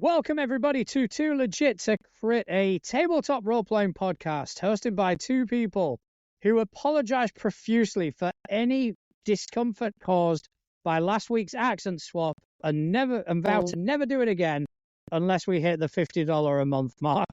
Welcome, everybody, to Too Legit to Crit, a tabletop role-playing podcast hosted by two people who apologize profusely for any discomfort caused by last week's accent swap and vow to never do it again unless we hit the $50 a month mark.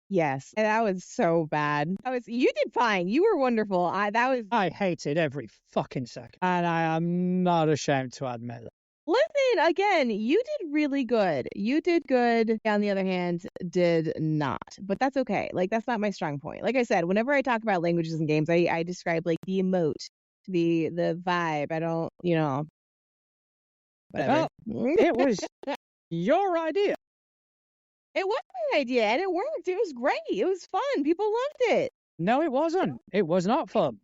Yes, and that was so bad. You did fine. You were wonderful. I hated every fucking second, and I am not ashamed to admit that. Listen, again, you did really good. You did good. On the other hand, did not. But that's okay. Like, that's not my strong point. Like I said, whenever I talk about languages and games, I describe like the emote, the vibe. I don't, whatever. Well, it was your idea. It was my idea, and it worked. It was great. It was fun. People loved it. No, it wasn't. It was not fun.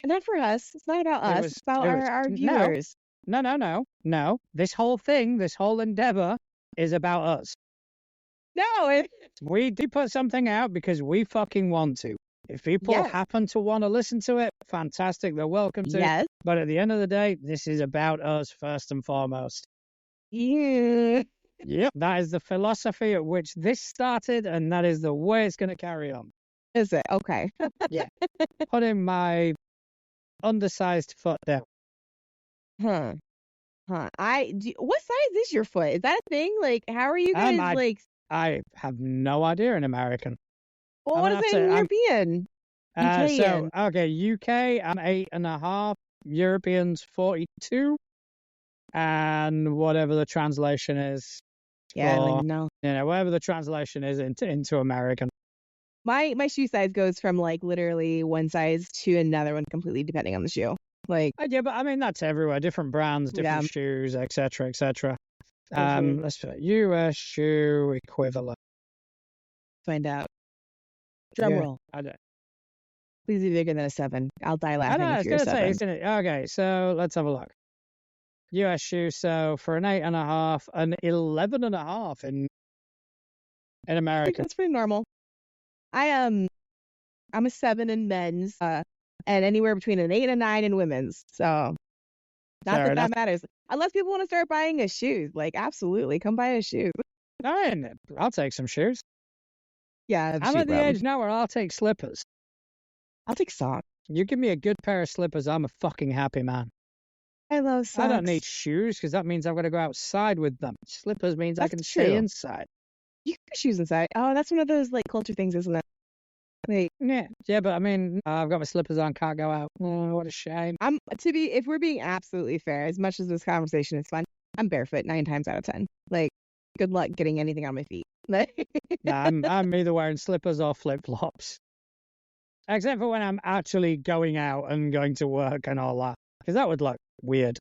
Not for us. It's not about us. It's about our viewers. No. This whole thing, this whole endeavor is about us. No. We do put something out because we fucking want to. If people happen to want to listen to it, fantastic. They're welcome to. Yes. But at the end of the day, this is about us first and foremost. Yeah. Yep. That is the philosophy at which this started, and that is the way it's going to carry on. Is it? Okay. Yeah. Putting my undersized foot down. What size is your foot? Is that a thing? Like, how are you guys I have no idea in American. Well, what is it in European? So, okay, UK, I'm 8.5, Europeans 42, and whatever the translation is. Yeah, I don't even know. Whatever the translation is into American. My shoe size goes from like literally one size to another one completely depending on the shoe. Like, yeah, but I mean that's everywhere. Different brands, different shoes, etc., etc. Let's put US shoe equivalent. Find out. Drum roll. I don't. Please be bigger than a 7. I'll die laughing. I was gonna say, isn't it? Okay, so let's have a look. US shoe, so for an 8.5, an 11.5 in America. That's pretty normal. I'm a 7 in men's, and anywhere between an 8 and a 9 in women's. So not that matters. Unless people want to start buying us shoes, like absolutely, come buy us shoes. I'll take some shoes. Yeah, I'm at the age now where I'll take slippers. I'll take socks. You give me a good pair of slippers, I'm a fucking happy man. I love socks. I don't need shoes because that means I've got to go outside with them. Slippers means I can stay inside. You can put shoes inside. Oh, that's one of those like culture things, isn't it? Like, yeah, but I mean, I've got my slippers on, can't go out. Oh, what a shame. If we're being absolutely fair, as much as this conversation is fun, I'm barefoot 9 times out of 10. Like, good luck getting anything on my feet. I'm either wearing slippers or flip flops, except for when I'm actually going out and going to work and all that, because that would look weird.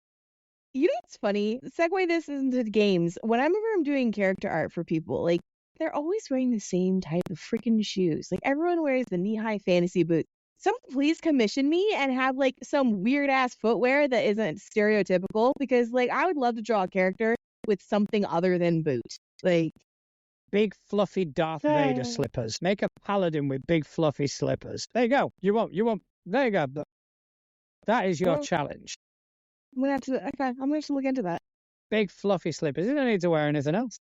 You know what's funny? Segue this into games. Whenever I'm doing character art for people, like, they're always wearing the same type of freaking shoes. Like, everyone wears the knee-high fantasy boots. Someone please commission me and have, like, some weird-ass footwear that isn't stereotypical, because, like, I would love to draw a character with something other than boot. Like, big, fluffy Darth Vader slippers. Make a paladin with big, fluffy slippers. There you go. You won't. There you go. That is your challenge. I'm gonna have to look into that. Big fluffy slippers. You don't need to wear anything else.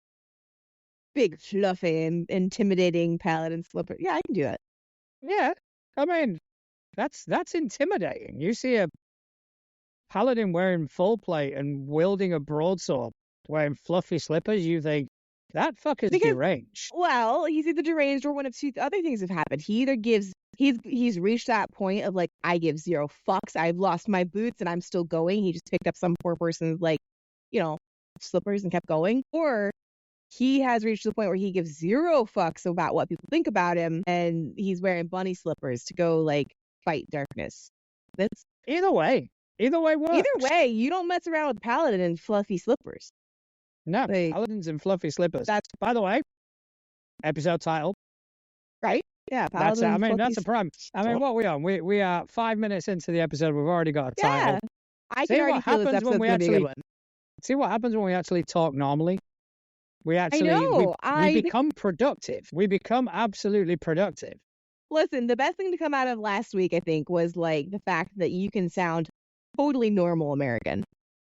Big fluffy and intimidating paladin slipper. Yeah, I can do that. Yeah, I mean, that's intimidating. You see a paladin wearing full plate and wielding a broadsword, wearing fluffy slippers. You think that fucker's deranged. Well, he's either deranged or one of two other things have happened. He either gives. He's reached that point of like, I give 0 fucks. I've lost my boots and I'm still going. He just picked up some poor person's slippers and kept going. Or he has reached the point where he gives 0 fucks about what people think about him and he's wearing bunny slippers to go like fight darkness. That's either way works. Either way, you don't mess around with paladin and fluffy slippers. No, paladins and fluffy slippers. That's, by the way, episode title. Right? Yeah, that's a prime. I mean, what are we on? We are 5 minutes into the episode. We've already got a title. I can already feel this episode's gonna be a good one. See what happens when we actually talk normally? We become productive. We become absolutely productive. Listen, the best thing to come out of last week, I think, was like the fact that you can sound totally normal American.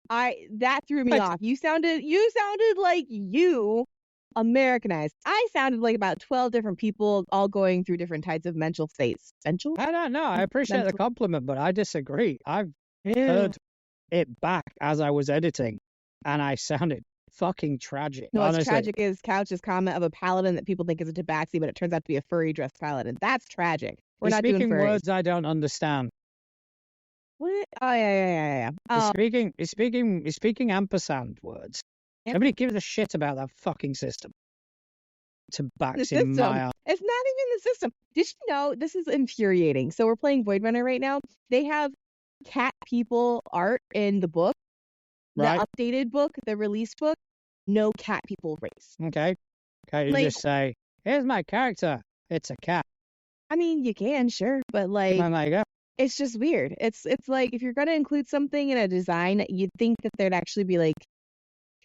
That threw me off. You sounded like you Americanized. I sounded like about 12 different people all going through different types of mental states. Mental? I don't know. I appreciate the Mental. compliment, but I disagree. I've Yeah. heard it back as I was editing, and I sounded fucking tragic. No, what's honestly. tragic is Couch's comment of a paladin that people think is a tabaxi, but it turns out to be a furry dressed paladin. That's tragic. We're He's not doing speaking furries. words I don't understand. What? Oh, yeah. He's speaking ampersand words. Yep. Nobody gives a shit about that fucking system. The Tabaxi system. Maya. It's not even the system. Did you know this is infuriating? So we're playing Void Runner right now. They have cat people art in the book, Right. the updated book, the release book. No cat people race. Okay. You Like- just say, here's my character. It's a cat. I mean, you can, sure, but like, And there you go. it's just weird. It's like if you're gonna include something in a design, you'd think that there'd actually be like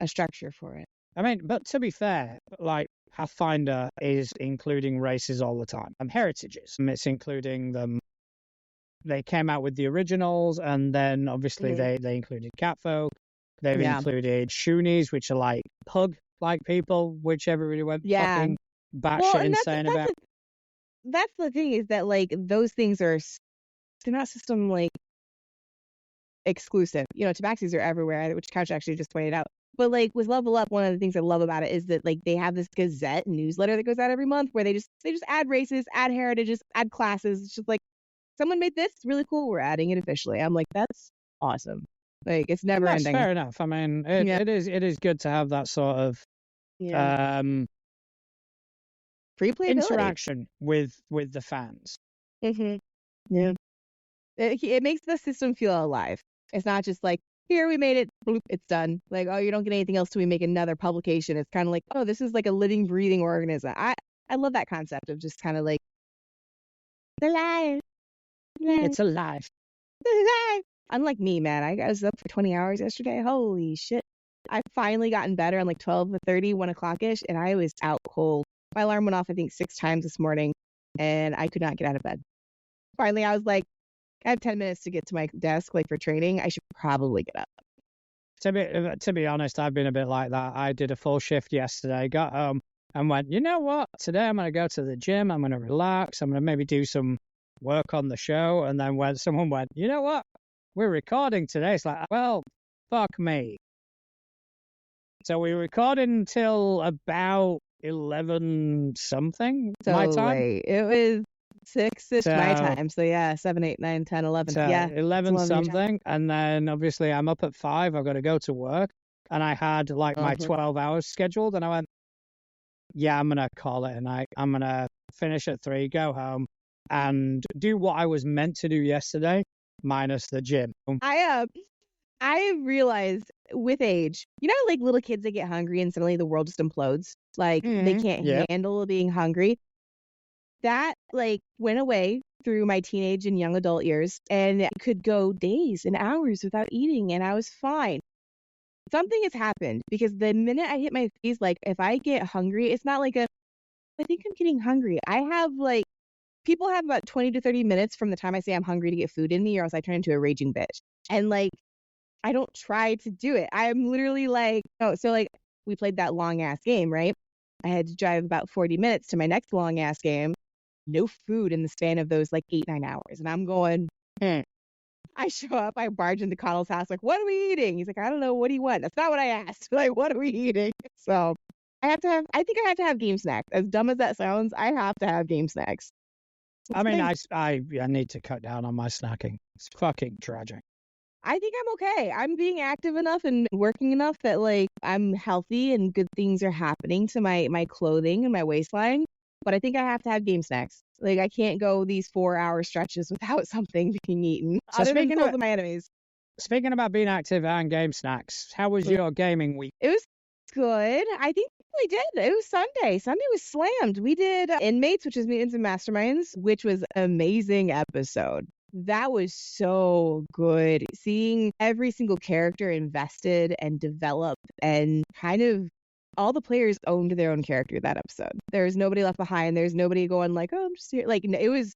a structure for it. I mean, but to be fair, like Pathfinder is including races all the time. Heritages. It's including them. They came out with the originals, and then obviously they included catfolk. They've included Shunies, which are like pug-like people, which everybody went fucking batshit insane about. That's the thing, is that like those things they're not system like exclusive. You know, tabaxis are everywhere, which Couch actually just pointed out. But like with Level Up, one of the things I love about it is that like they have this Gazette newsletter that goes out every month where they just add races, add heritages, add classes. It's just like, someone made this, it's really cool, we're adding it officially. I'm like, that's awesome. Like, it's never ending. Fair enough. I mean, it is good to have that sort of free playability interaction with the fans. Yeah. It makes the system feel alive. It's not just like, here, we made it, bloop, it's done. Like, oh, you don't get anything else till we make another publication. It's kind of like, oh, this is like a living, breathing organism. I love that concept of just kind of like, alive. It's alive. Unlike me, man. I was up for 20 hours yesterday. Holy shit. I finally gotten better on like 12:30, 1 o'clock-ish, and I was out cold. My alarm went off, I think, 6 times this morning, and I could not get out of bed. Finally, I was like, I have 10 minutes to get to my desk, like for training. I should probably get up. To be honest, I've been a bit like that. I did a full shift yesterday, got home, and went, you know what? Today I'm going to go to the gym. I'm going to relax. I'm going to maybe do some work on the show. And then when someone went, you know what? We're recording today. It's like, well, fuck me. So we recorded until about 11 something my time. Late. It was 6-ish my time. So yeah, 7, 8, 9, 10, 11. So yeah. 11 something. And then obviously I'm up at 5. I've got to go to work. And I had like my 12 hours scheduled. And I went, yeah, I'm going to call it a night. I'm going to finish at 3, go home, and do what I was meant to do yesterday, minus the gym. I realized with age, you know, like little kids that get hungry and suddenly the world just implodes. Like they can't handle being hungry. That like went away through my teenage and young adult years, and I could go days and hours without eating, and I was fine. Something has happened because the minute I hit my face, like if I get hungry, it's not like I think I'm getting hungry. I have like, people have about 20 to 30 minutes from the time I say I'm hungry to get food in me, or else I turn into a raging bitch. And like, I don't try to do it. I'm literally like, oh, so like we played that long ass game, right? I had to drive about 40 minutes to my next long ass game. No food in the span of those like 8-9 hours. And I'm going, I show up, I barge into Connell's house, like, what are we eating? He's like, I don't know, what do you want? That's not what I asked. Like, what are we eating? So I think I have to have game snacks. As dumb as that sounds, I have to have game snacks. I mean, I need to cut down on my snacking. It's fucking tragic. I think I'm okay. I'm being active enough and working enough that like I'm healthy and good things are happening to my clothing and my waistline. But I think I have to have game snacks. Like I can't go these 4-hour stretches without something being eaten. So other than of my enemies. Speaking about being active and game snacks, how was your gaming week? It was good. I think we did. It was Sunday. Sunday was slammed. We did Inmates, which is Mutants and Masterminds, which was an amazing episode. That was so good. Seeing every single character invested and developed, and kind of all the players owned their own character that episode. There was nobody left behind. There's nobody going like, oh, I'm just here. Like, it was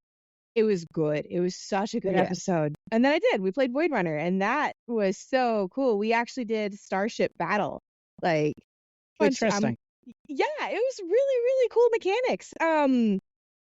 good. It was such a good episode. And then we played Void Runner, and that was so cool. We actually did Starship Battle. Like, Interesting. Yeah, it was really, really cool mechanics.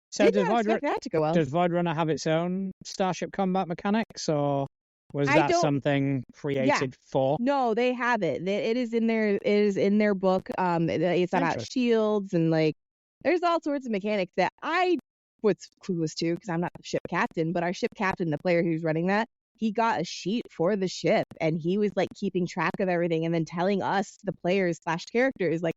So Did not expect that to go well. does Void Runner have its own Starship combat mechanics, or was I that don't. something created for? No, they have it. It is in their. It is in their book. It's about Interesting. shields and like. There's all sorts of mechanics that I was clueless to because I'm not the ship captain, but our ship captain, the player who's running that, he got a sheet for the ship and he was like keeping track of everything and then telling us, the players / characters, like,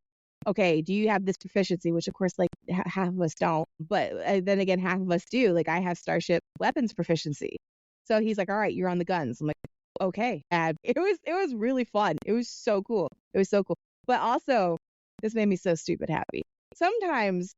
okay, do you have this proficiency? Which of course, like half of us don't, but then again, half of us do. Like I have starship weapons proficiency, so he's like, all right, you're on the guns. I'm like, okay. And it was really fun. It was so cool. It was so cool. But also, this made me so stupid happy. Sometimes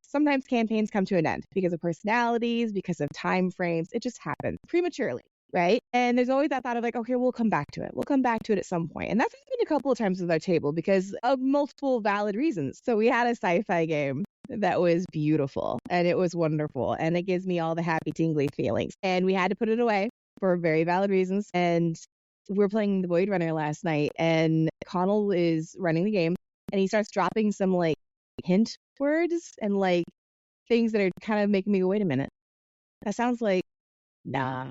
campaigns come to an end because of personalities, because of time frames. It just happens prematurely, right? And there's always that thought of like, okay, we'll come back to it. We'll come back to it at some point. And that's happened a couple of times with our table because of multiple valid reasons. So we had a sci-fi game that was beautiful and it was wonderful and it gives me all the happy tingly feelings. And we had to put it away for very valid reasons. And we're playing the Void Runner last night and Connell is running the game and he starts dropping some like hint words and like things that are kind of making me go, wait a minute, that sounds like nah.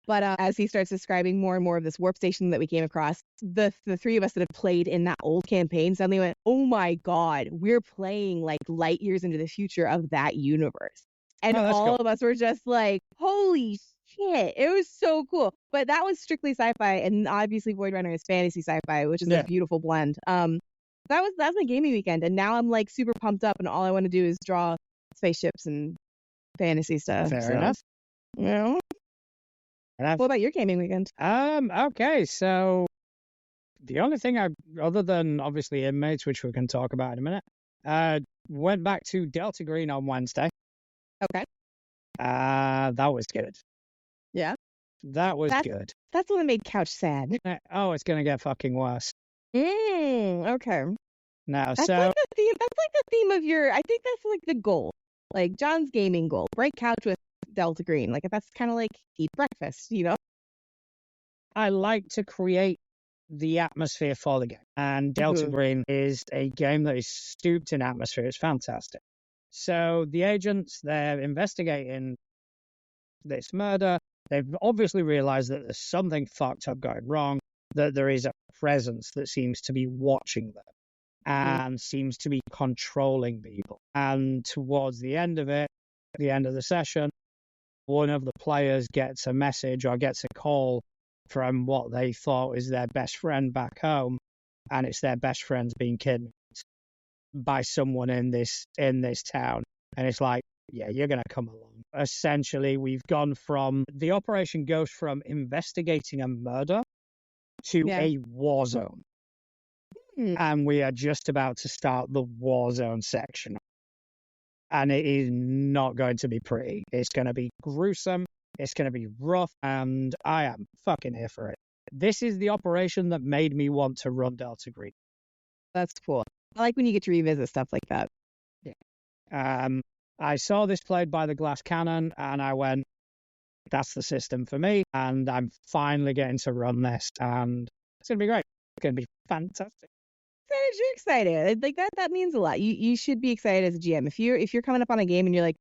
But as he starts describing more and more of this warp station that we came across, the three of us that have played in that old campaign suddenly went, oh my god, we're playing like light years into the future of that universe. And all cool. of us were just like, holy shit, it was so cool. But that was strictly sci-fi, and obviously Void Runner is fantasy sci-fi, which is a beautiful blend. That's my gaming weekend, and now I'm like super pumped up, and all I want to do is draw spaceships and fantasy stuff. Fair enough. Yeah. What about your gaming weekend? Okay, so the only thing other than obviously Inmates, which we can talk about in a minute, went back to Delta Green on Wednesday. Okay. That was good. Yeah. That was good. That's the one that made Couch sad. Oh, it's gonna get fucking worse. Okay. Now, that's like the theme. That's like the theme of your. I think that's like the goal, like John's gaming goal. Break couch with Delta Green. Like that's kind of like eat breakfast, you know. I like to create the atmosphere for the game, and Delta Green is a game that is stooped in atmosphere. It's fantastic. So the agents, they're investigating this murder. They've obviously realized that there's something fucked up going wrong, that there is a presence that seems to be watching them and seems to be controlling people. And towards the end of it, the end of the session, one of the players gets a message or gets a call from what they thought was their best friend back home, and it's their best friend's being kidnapped by someone in this town. And it's like, yeah, you're going to come along. Essentially, the operation goes from investigating a murder to a war zone. And we are just about to start the war zone section. And it is not going to be pretty. It's going to be gruesome. It's going to be rough. And I am fucking here for it. This is the operation that made me want to run Delta Green. That's cool. I like when you get to revisit stuff like that. Yeah. I saw this played by the Glass Cannon, and I went, that's the system for me. And I'm finally getting to run this. And it's going to be great. It's going to be fantastic. You're excited. Like that means a lot. You should be excited as a GM. If you're coming up on a game and you're like,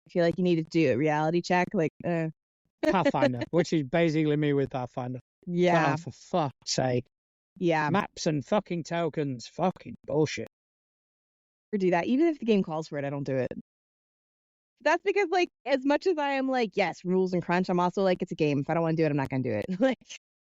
I feel like you need to do a reality check, like Pathfinder, which is basically me with Pathfinder. Yeah. Oh, for fuck's sake. Yeah. Maps and fucking tokens. Fucking bullshit. Or do that. Even if the game calls for it, I don't do it. That's because, like, as much as I am like, yes, rules and crunch, I'm also like, it's a game. If I don't want to do it, I'm not going to do it. Like,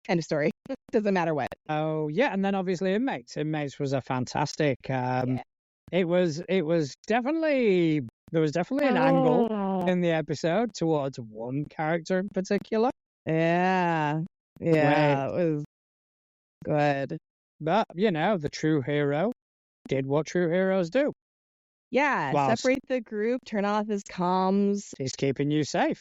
end of story. Doesn't matter what. Oh, yeah. And then obviously Inmates. Inmates was a fantastic. It was definitely, there was definitely an angle in the episode towards one character in particular. Yeah. Yeah. It was good. But, the true hero did what true heroes do. Yeah. Separate the group, turn off his comms. He's keeping you safe.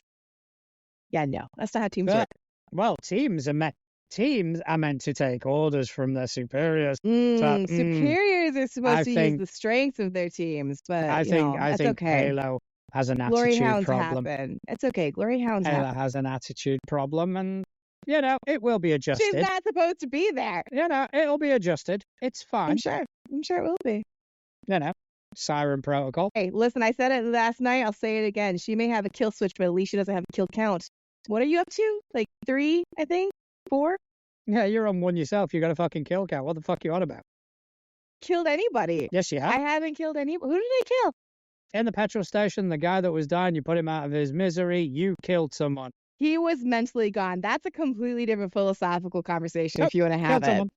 Yeah, no. That's not how teams work. Well, teams are meant to take orders from their superiors. Superiors are supposed to use the strengths of their teams, but I think okay. Halo has an Glory attitude hounds problem. happen. It's okay. Glory hounds Halo happen. has an attitude problem, and You know, it will be adjusted. She's not supposed to be there. You know, it'll be adjusted. It's fine. I'm sure it will be. You know, siren protocol. Hey, listen, I said it last night. I'll say it again. She may have a kill switch, but at least she doesn't have a kill count. What are you up to? Like 3, I think? 4? Yeah, you're on one yourself. You got a fucking kill count. What the fuck are you on about? Killed anybody? Yes, you have. I haven't killed anybody. Who did I kill? In the petrol station, the guy that was dying, you put him out of his misery. You killed someone. He was mentally gone. That's a completely different philosophical conversation if you want to have it.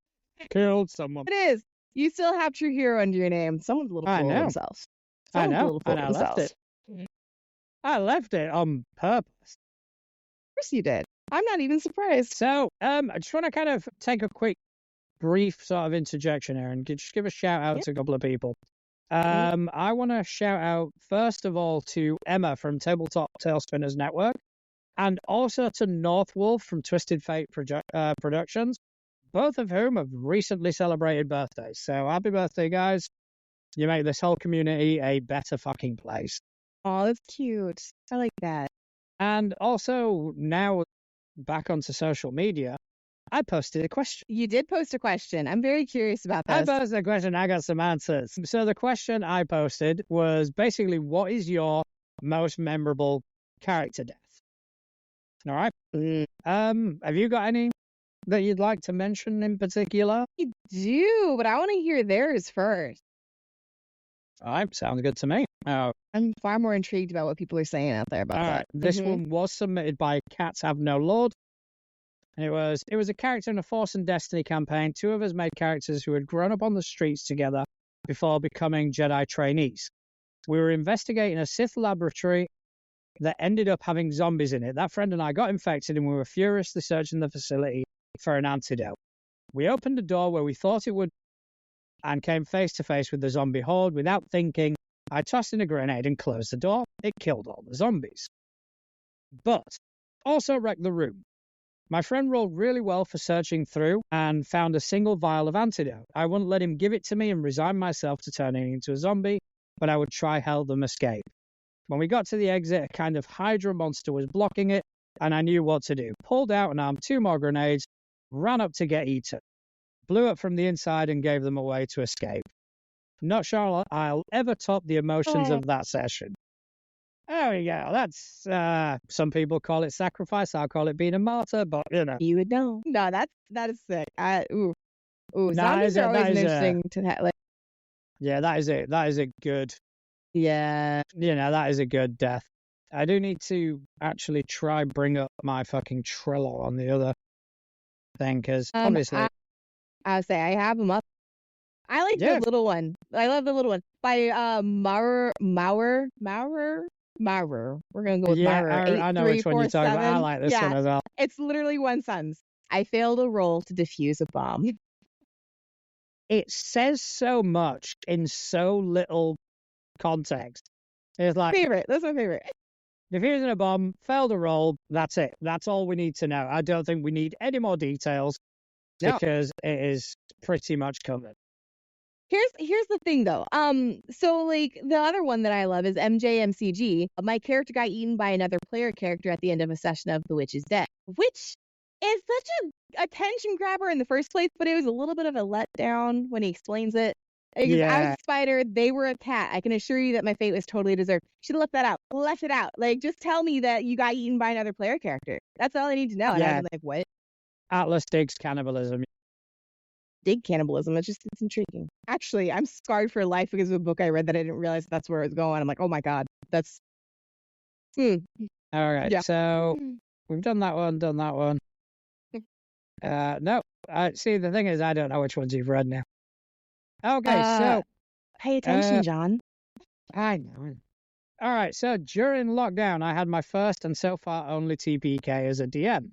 Killed someone. It is. You still have true hero under your name. Someone's a little full of themselves. I Someone's a know. little full And of I left themselves. it. I left it on purpose. Of course you did. I'm not even surprised. So, I just want to kind of take a quick, brief sort of interjection here and just give a shout out to a couple of people. I want to shout out, first of all, to Emma from Tabletop Tailspinners Network, and also to Northwolf from Twisted Fate Productions, both of whom have recently celebrated birthdays. So happy birthday, guys. You make this whole community a better fucking place. Oh, that's cute. I like that. And also, now back onto social media, I posted a question. You did post a question. I'm very curious about this. I posted a question. I got some answers. So the question I posted was basically, what is your most memorable character death? All right. Have you got any that you'd like to mention in particular? I do, but I want to hear theirs first. All right. Sounds good to me. I'm far more intrigued about what people are saying out there about that. This one was submitted by Cats Have No Lord. And it was a character in a Force and Destiny campaign. 2 of us made characters who had grown up on the streets together before becoming Jedi trainees. We were investigating a Sith laboratory that ended up having zombies in it. That friend and I got infected, and we were furiously searching the facility for an antidote. We opened a door where we thought it would and came face to face with the zombie horde. Without thinking, I tossed in a grenade and closed the door. It killed all the zombies, but also wrecked the room. My friend rolled really well for searching through and found a single vial of antidote. I wouldn't let him give it to me and resign myself to turning into a zombie, but I would try help them escape. When we got to the exit, a kind of Hydra monster was blocking it, and I knew what to do. Pulled out and armed 2 more grenades, ran up to get eaten, blew up from the inside and gave them a way to escape. Not sure I'll ever top the emotions of that session. There we go. That's, some people call it sacrifice. I'll call it being a martyr, but, you know. You would know. No, that is sick. Ooh, Nah, zombies are always interesting to have. Like, yeah, that is it. That is a good, yeah. you know, that is a good death. I do need to actually try bring up my fucking Trello on the other thing, because obviously. I would say I have them up. I like the little one. I love the little one by Maurer. We're gonna go with Maurer. I know which one you're talking about. I like this one as well. It's literally one sentence. I failed a roll to defuse a bomb. It says so much in so little context. It's like favorite. That's my favorite. Defusing a bomb, failed a roll. That's it. That's all we need to know. I don't think we need any more details because it is pretty much covered. Here's the thing though. So like the other one that I love is MJMCG. My character got eaten by another player character at the end of a session of The Witch is Dead, which is such a attention grabber in the first place, but it was a little bit of a letdown when he explains it. Because I was a spider, they were a cat. I can assure you that my fate was totally deserved. Should have left that out. Left it out. Like, just tell me that you got eaten by another player character. That's all I need to know. And I was like, what? Atlas digs cannibalism. Dig cannibalism. It's intriguing. Actually, I'm scarred for life because of a book I read that I didn't realize that's where it was going. I'm like, oh my God, that's. All right, so we've done that one. No, see, the thing is, I don't know which ones you've read now. Okay, so pay attention, John. I know. All right, so during lockdown, I had my first and so far only TPK as a DM.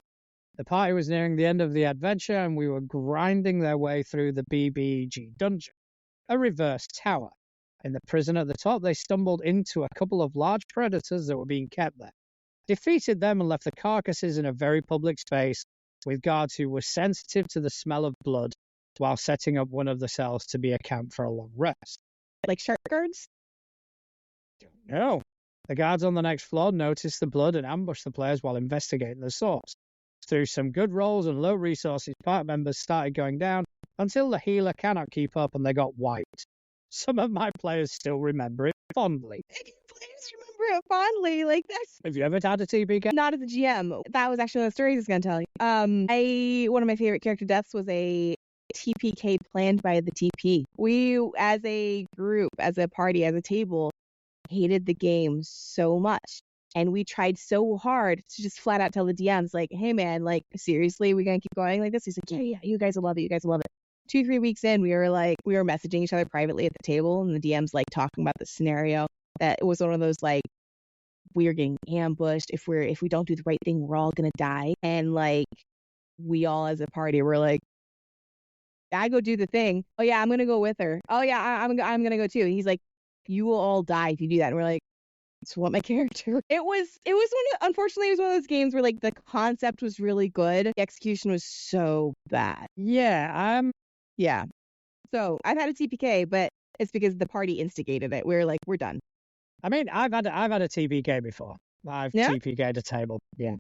The party was nearing the end of the adventure, and we were grinding their way through the BBG dungeon, a reverse tower. In the prison at the top, they stumbled into a couple of large predators that were being kept there, defeated them, and left the carcasses in a very public space with guards who were sensitive to the smell of blood while setting up one of the cells to be a camp for a long rest. Like shark guards? No. The guards on the next floor noticed the blood and ambushed the players while investigating the source. Through some good rolls and low resources, party members started going down until the healer cannot keep up and they got wiped. Some of my players still remember it fondly. Players remember it fondly. Like, that's Have you ever had a TPK? not as a GM. That was actually one of the stories I was gonna tell you. One of my favorite character deaths was a TPK planned by the TP. We, as a group, as a party, as a table, hated the game so much. And we tried so hard to just flat out tell the DMs, like, hey man, like, seriously, we're gonna keep going like this? He's like, yeah, you guys will love it. You guys will love it. 2-3 weeks in, we were messaging each other privately at the table, and the DM's like talking about the scenario. That it was one of those like, we are getting ambushed. If we don't do the right thing, we're all gonna die. And like, we all as a party were like, I go do the thing. Oh yeah, I'm gonna go with her. Oh yeah, I'm gonna go too. And he's like, you will all die if you do that. And we're like, it's what my character. Unfortunately, it was one of those games where like the concept was really good, the execution was so bad. Yeah, Yeah. So I've had a TPK, but it's because the party instigated it. We were like, we're done. I mean, I've had a TPK before. I've TPK'd a table. Yeah.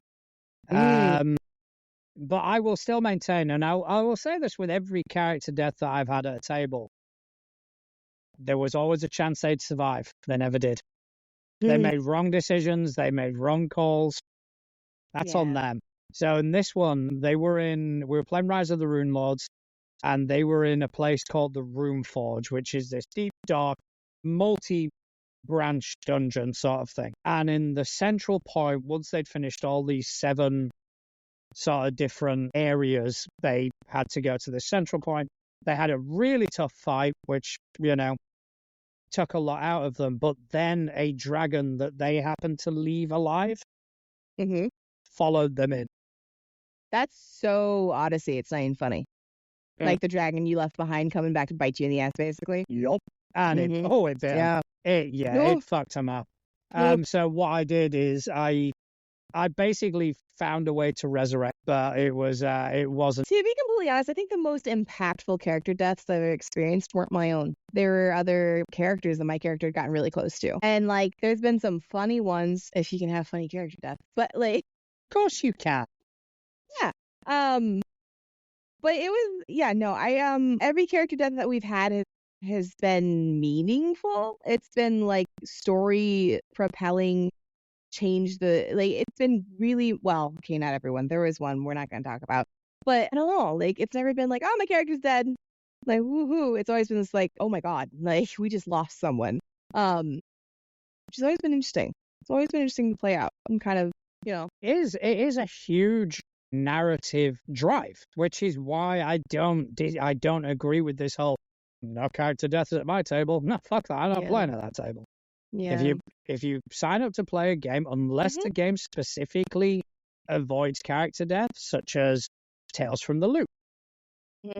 But I will still maintain, and I will say this with every character death that I've had at a table. There was always a chance they'd survive. They never did. They made wrong decisions. They made wrong calls. That's on them. So in this one, we were playing Rise of the Rune Lords, and they were in a place called the Rune Forge, which is this deep, dark, multi-branch dungeon sort of thing. And in the central point, once they'd finished all these 7 sort of different areas, they had to go to the central point. They had a really tough fight, which, took a lot out of them. But then a dragon that they happened to leave alive followed them in. That's so Odyssey. It's not even funny. Yeah. Like the dragon you left behind coming back to bite you in the ass, basically. Yup. And it bit him. It fucked him up. So what I did is I basically found a way to resurrect, but it wasn't. To be completely honest, I think the most impactful character deaths that I've experienced weren't my own. There were other characters that my character had gotten really close to. And like, there's been some funny ones, if you can have funny character deaths. But like, of course you can. Yeah. But it was, every character death that we've had has been meaningful. It's been like story propelling, it's been really, well, okay, not everyone. There was one we're not going to talk about, but I don't know, like, it's never been like, oh, my character's dead, like, woohoo. It's always been this like, oh my god, like, we just lost someone, which has always been interesting. It's always been interesting to play out. I'm kind of, it is a huge narrative drive, which is why I don't agree with this whole no character deaths at my table. No, fuck that. I'm not playing at that table. Yeah. If you sign up to play a game, unless the game specifically avoids character deaths, such as Tales from the Loop,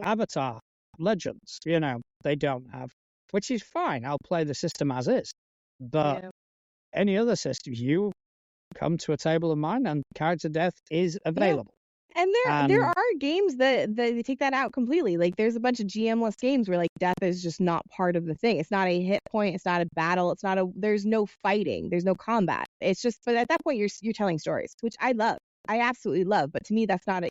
Avatar, Legends, they don't have, which is fine. I'll play the system as is. But any other system, you come to a table of mine and character death is available. And there are games that they take that out completely. Like, there's a bunch of GM-less games where like death is just not part of the thing. It's not a hit point. It's not a battle. There's no fighting. There's no combat. It's just, but at that point you're telling stories, which I love. I absolutely love. But to me, that's not a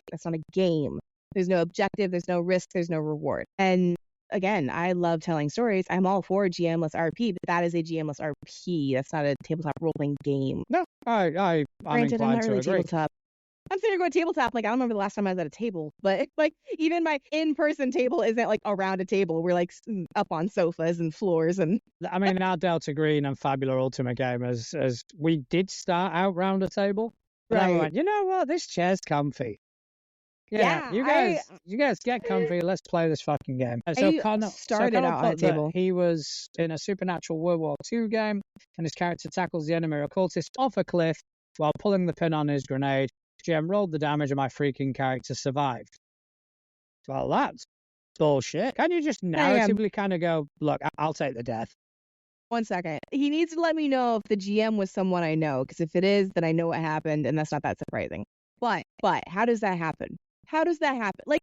game. There's no objective. There's no risk. There's no reward. And again, I love telling stories. I'm all for GM-less RP, but that is a GM-less RP. That's not a tabletop role-playing game. No, I'm Granted, I'm not really agree. Tabletop. I'm sitting going tabletop. Like, I don't remember the last time I was at a table, but like, even my in-person table isn't like around a table. We're like up on sofas and floors. And I mean, our Delta Green and Fabula Ultimate game, as we did start out round a table, but I went, you know what, this chair's comfy. Yeah, you guys get comfy. Let's play this fucking game. So Connor started out on a table. He was in a supernatural World War II game, and his character tackles the enemy occultist off a cliff while pulling the pin on his grenade. GM rolled the damage and my freaking character survived. Well, that's bullshit. Can you just narratively kind of go, look, I'll take the death? 1 second. He needs to let me know if the GM was someone I know, because if it is, then I know what happened, and that's not that surprising. But how does that happen? How does that happen? Like,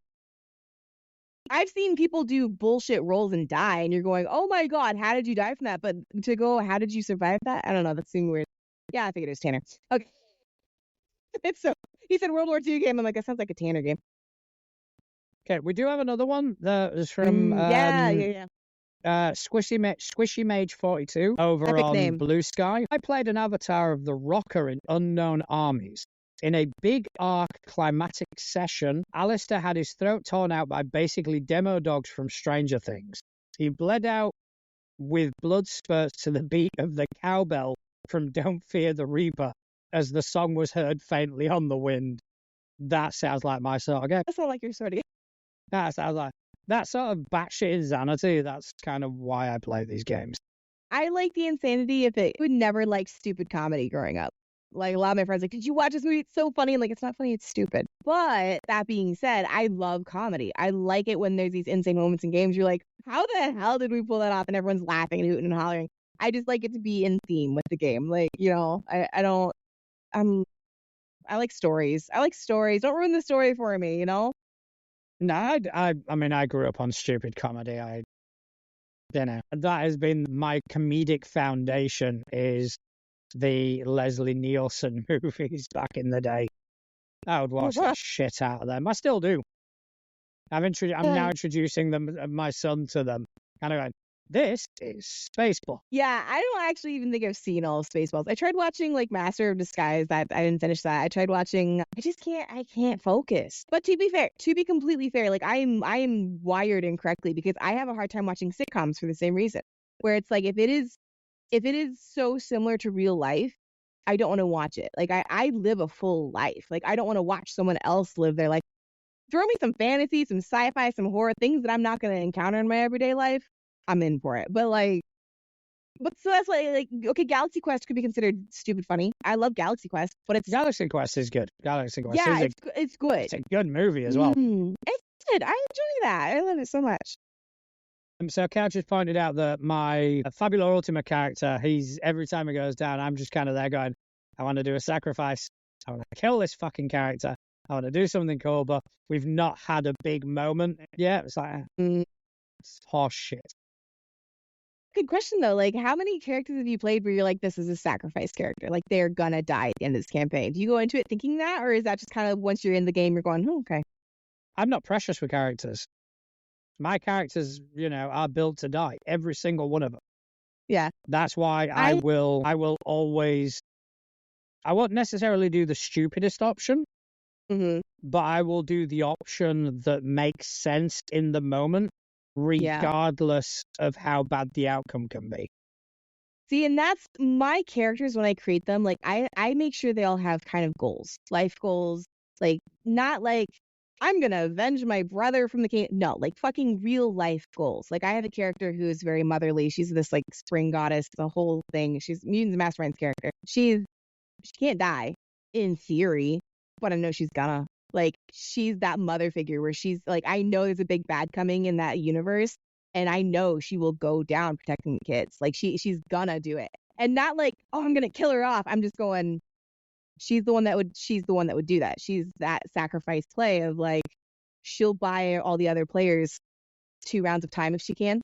I've seen people do bullshit rolls and die, and you're going, oh my god, how did you die from that? But to go, how did you survive that? I don't know. That seemed weird. Yeah, I figured it was Tanner. Okay. It's so, He said World War II game. I'm like, that sounds like a Tanner game. Okay, we do have another one that is from Yeah. Squishy Mage 42 over Epic on name. Blue Sky. I played an avatar of the Rocker in Unknown Armies. In a big arc climatic session, Alistair had his throat torn out by basically demo dogs from Stranger Things. He bled out with blood spurts to the beat of the cowbell from Don't Fear the Reaper as the song was heard faintly on the wind. That sounds like my sort of game. That sounds like your sort of game. That sounds like that sort of batshit insanity. That's kind of why I play these games. I like the insanity of it. I would never like stupid comedy growing up. Like a lot of my friends, like, did you watch this movie? It's so funny. I'm like, it's not funny, it's stupid. But that being said, I love comedy. I like it when there's these insane moments in games. You're like, how the hell did we pull that off? And everyone's laughing and hooting and hollering. I just like it to be in theme with the game. Like, I like stories. I like stories. Don't ruin the story for me, No, I mean, I grew up on stupid comedy. That has been my comedic foundation is the Leslie Nielsen movies back in the day. I would watch the shit out of them. I still do. I'm now introducing my son to them. Kind of going, this is Spaceball. Yeah, I don't actually even think I've seen all of Spaceballs. I tried watching like Master of Disguise. That I didn't finish that. I tried watching. I can't focus. But to be completely fair, like I am wired incorrectly because I have a hard time watching sitcoms for the same reason. Where it's like if it is so similar to real life, I don't want to watch it. Like I live a full life. Like I don't want to watch someone else live their life. Throw me some fantasy, some sci-fi, some horror, things that I'm not going to encounter in my everyday life. I'm in for it. But so that's like okay, Galaxy Quest could be considered stupid funny. I love Galaxy Quest, but Galaxy Quest is good. Galaxy Quest it's good. It's a good movie as well. It's good. I enjoy that. I love it so much. So Couch has pointed out that my Fabula Ultima character, every time he goes down, I'm just kind of there going, I want to do a sacrifice. I want to kill this fucking character. I want to do something cool, but we've not had a big moment yet. It's like, it's horse shit. Good question though. Like, how many characters have you played where you're like, this is a sacrifice character? Like, they're gonna die at the end of this campaign. Do you go into it thinking that, or is that just kind of once you're in the game, you're going, okay? I'm not precious with characters. My characters, are built to die. Every single one of them. Yeah. That's why I will always. I won't necessarily do the stupidest option, but I will do the option that makes sense in the moment, regardless of how bad the outcome can be. See, and that's my characters when I create them. Like, I make sure they all have kind of goals, life goals. Like, not like I'm gonna avenge my brother from the game. No, like fucking real life goals. Like, I have a character who is very motherly. She's this like spring goddess, the whole thing. She's Mutants Mastermind's character. She can't die in theory, but I know she's gonna. Like, she's that mother figure where she's like, I know there's a big bad coming in that universe, and I know she will go down protecting the kids. Like, she's gonna do it, and not like, oh, I'm gonna kill her off. I'm just going, she's the one that would do that. She's that sacrifice play of like, she'll buy all the other players 2 rounds of time if she can,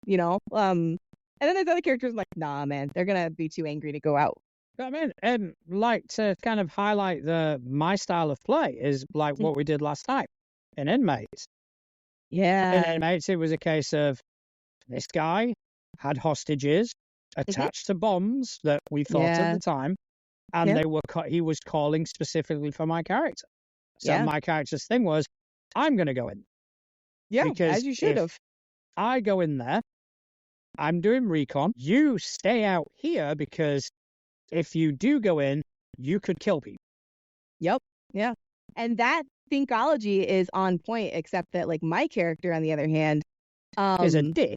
And then there's other characters like, nah, man, they're gonna be too angry to go out. I mean, and like to kind of highlight my style of play is like what we did last night in Inmates. Yeah. In Inmates, it was a case of this guy had hostages attached to bombs that we thought at the time, and he was calling specifically for my character. So my character's thing was, I'm going to go in. Yeah, because as you should have. I go in there, I'm doing recon. You stay out here because if you do go in, you could kill people. Yep. Yeah. And that thinkology is on point, except that like my character, on the other hand, is a dick.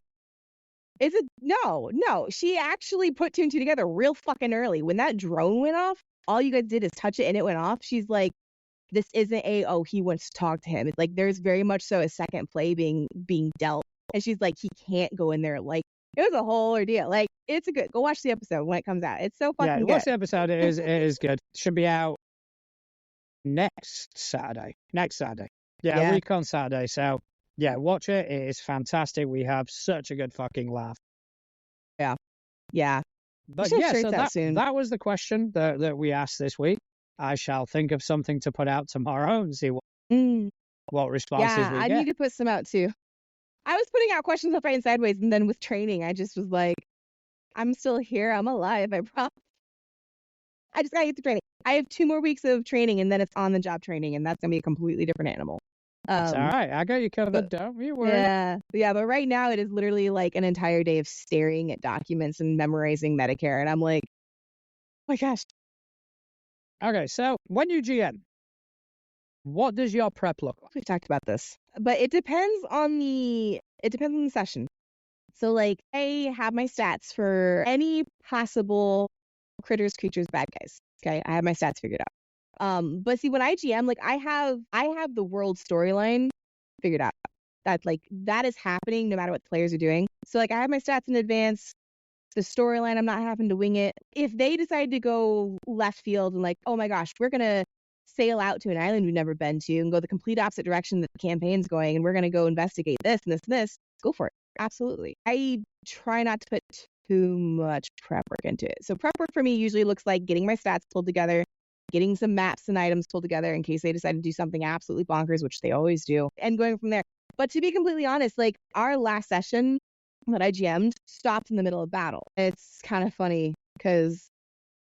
No. She actually put 2 and 2 together real fucking early. When that drone went off, all you guys did is touch it and it went off. She's like, this isn't he wants to talk to him. It's like there's very much so a second play being dealt. And she's like, he can't go in there. Like, it was a whole ordeal. Like, go watch the episode when it comes out. It's so fucking good. Watch the episode. It is good. Should be out next Saturday. Yeah, week on Saturday. So yeah, watch it. It is fantastic. We have such a good fucking laugh. Yeah. But yeah, so that was the question that we asked this week. I shall think of something to put out tomorrow and see what responses Yeah, we I get. need to put some out too. I was putting out questions left, right, and sideways, and then with training, I just was like, I'm still here. I'm alive. I promise. I just gotta get the training. I have 2 more weeks of training, and then it's on the job training, and that's gonna be a completely different animal. It's all right. I got you covered. Don't you worry. Yeah. But right now, it is literally like an entire day of staring at documents and memorizing Medicare, and I'm like, oh my gosh. Okay, so when you GM, what does your prep look like? We've talked about this, but it depends on the session. So like, I have my stats for any possible critters, creatures, bad guys. Okay, I have my stats figured out. But see, when I GM, like I have the world storyline figured out. That is happening no matter what the players are doing. So like I have my stats in advance. The storyline, I'm not having to wing it. If they decide to go left field and like, oh my gosh, we're gonna sail out to an island we've never been to and go the complete opposite direction that the campaign's going, and we're gonna go investigate this and this and this, go for it. Absolutely. I try not to put too much prep work into it. So prep work for me usually looks like getting my stats pulled together, getting some maps and items pulled together in case they decide to do something absolutely bonkers, which they always do, and going from there. But to be completely honest, like our last session that I GM'd stopped in the middle of battle. It's kind of funny because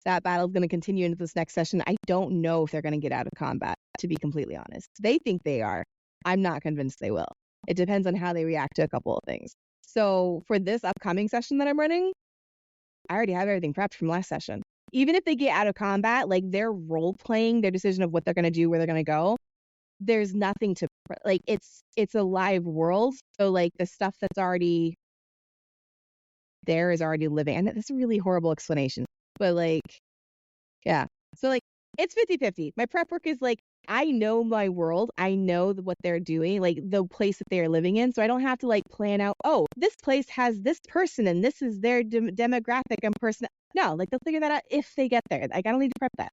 that battle is going to continue into this next session. I don't know if they're going to get out of combat, to be completely honest. They think they are. I'm not convinced they will. It depends on how they react to a couple of things. So for this upcoming session that I'm running, I already have everything prepped from last session. Even if they get out of combat, like they're role playing their decision of what they're going to do, where they're going to go, there's nothing to like. It's a live world, so like the stuff that's already there is already living. And that's a really horrible explanation, but like, yeah. So like, it's 50-50. My prep work is like, I know my world. I know what they're doing, like the place that they are living in. So I don't have to like plan out, oh, this place has this person and this is their demographic and person. No, like they'll figure that out if they get there. Like I don't need to prep that.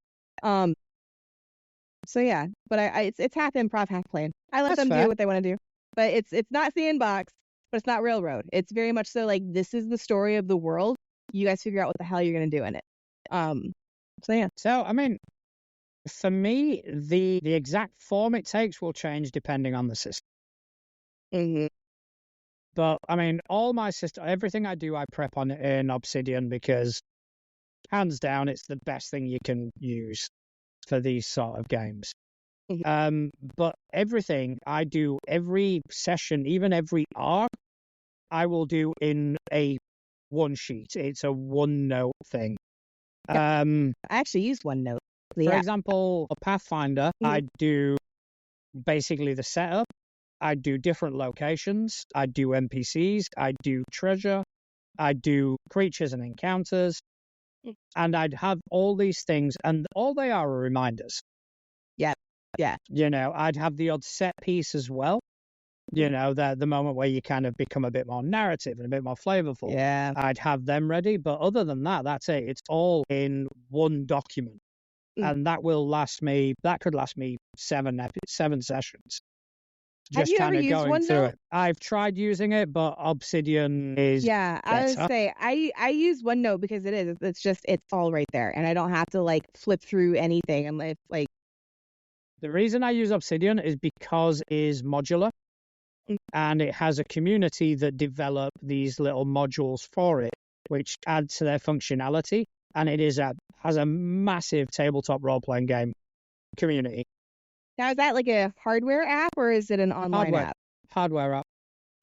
So yeah, but it's half improv, half plan. I let That's them fair. do what they want to do, but it's not sandbox, but it's not railroad. It's very much so like this is the story of the world. You guys figure out what the hell you're gonna do in it. So yeah. So I mean, for me, the exact form it takes will change depending on the system. Mm-hmm. But I mean, all my system, everything I do, I prep on in Obsidian because hands down, it's the best thing you can use for these sort of games. Mm-hmm. But everything I do, every session, even every arc, I will do in a one sheet. It's a OneNote thing. Yep. I actually use OneNote. For example, a Pathfinder, I do basically the setup. I do different locations. I do NPCs. I do treasure. I do creatures and encounters. And I'd have all these things, and all they are reminders. Yeah. You know, I'd have the odd set piece as well. You know, the moment where you kind of become a bit more narrative and a bit more flavorful. Yeah. I'd have them ready. But other than that, that's it. It's all in one document. And that could last me 7 sessions. Just kind of going through it. I've tried using it, but Obsidian is better. I would say I use OneNote because it's all right there, and I don't have to like flip through anything. And it's like the reason I use Obsidian is because it is modular, and it has a community that develop these little modules for it, which add to their functionality, and it has a massive tabletop role-playing game community. Now, is that like a hardware app or is it an online app? Hardware app.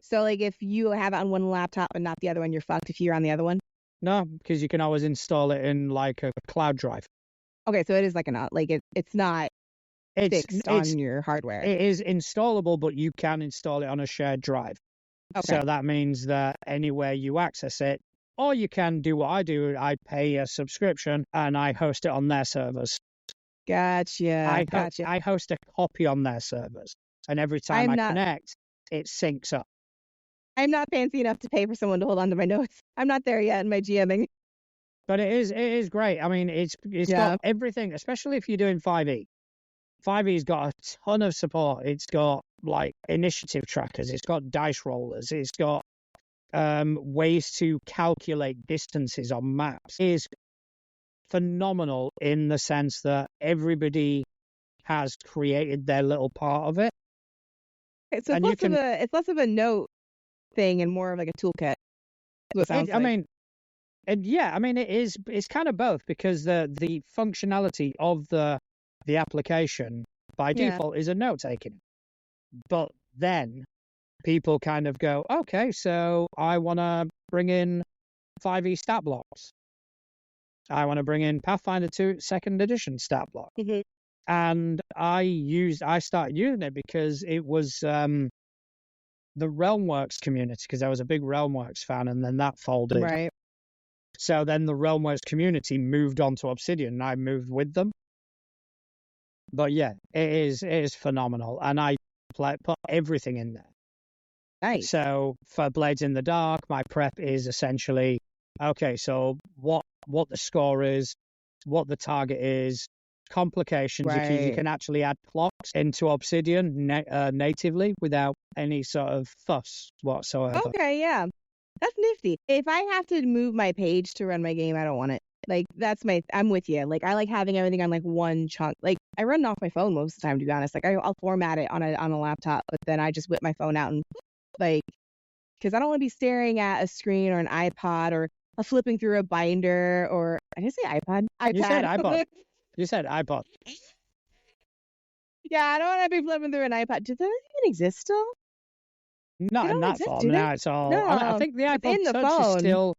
So like if you have it on one laptop and not the other one, you're fucked if you're on the other one? No, because you can always install it in like a cloud drive. Okay, so it is like it's not fixed on your hardware. It is installable, but you can install it on a shared drive. Okay. So that means that anywhere you access it, or you can do what I do. I pay a subscription and I host it on their servers. Gotcha. I host a copy on their servers, and every time I connect, it syncs up. I'm not fancy enough to pay for someone to hold on to my notes. I'm not there yet in my GMing. But it is great. I mean, it's got everything, especially if you're doing 5e. 5e's got a ton of support. It's got like initiative trackers. It's got dice rollers. It's got ways to calculate distances on maps. It is phenomenal in the sense that everybody has created their little part of it. Okay, so And you can, it's less of a note thing and more of like a toolkit. What it sounds like. it's kind of both, because the functionality of the application by Yeah. default is a note taking. But then people kind of go, okay, so I want to bring in 5e stat blocks. I want to bring in Pathfinder 2 2nd edition stat block. Mhm. And I started using it because it was the Realmworks community, because I was a big Realmworks fan, and then that folded. Right. So then the Realmworks community moved on to Obsidian, and I moved with them. But yeah, it is phenomenal, and I put everything in there. Nice. So for Blades in the Dark, my prep is essentially, okay, so what the score is, what the target is, complications, because you Right. can actually add blocks into Obsidian natively without any sort of fuss whatsoever. Okay, yeah. That's nifty. If I have to move my page to run my game, I don't want it. Like, I'm with you. Like, I like having everything on like one chunk. Like, I run off my phone most of the time, to be honest. Like, I'll format it on a laptop, but then I just whip my phone out and like, because I don't want to be staring at a screen or an iPod or flipping through a binder or I didn't say iPod. iPad. You said iPod. You said iPod. Yeah, I don't want to be flipping through an iPod. Does that even exist still? Not They in don't that exist, form. do they? No, it's all. No, I think the it's in iPod the Touch is phone. still.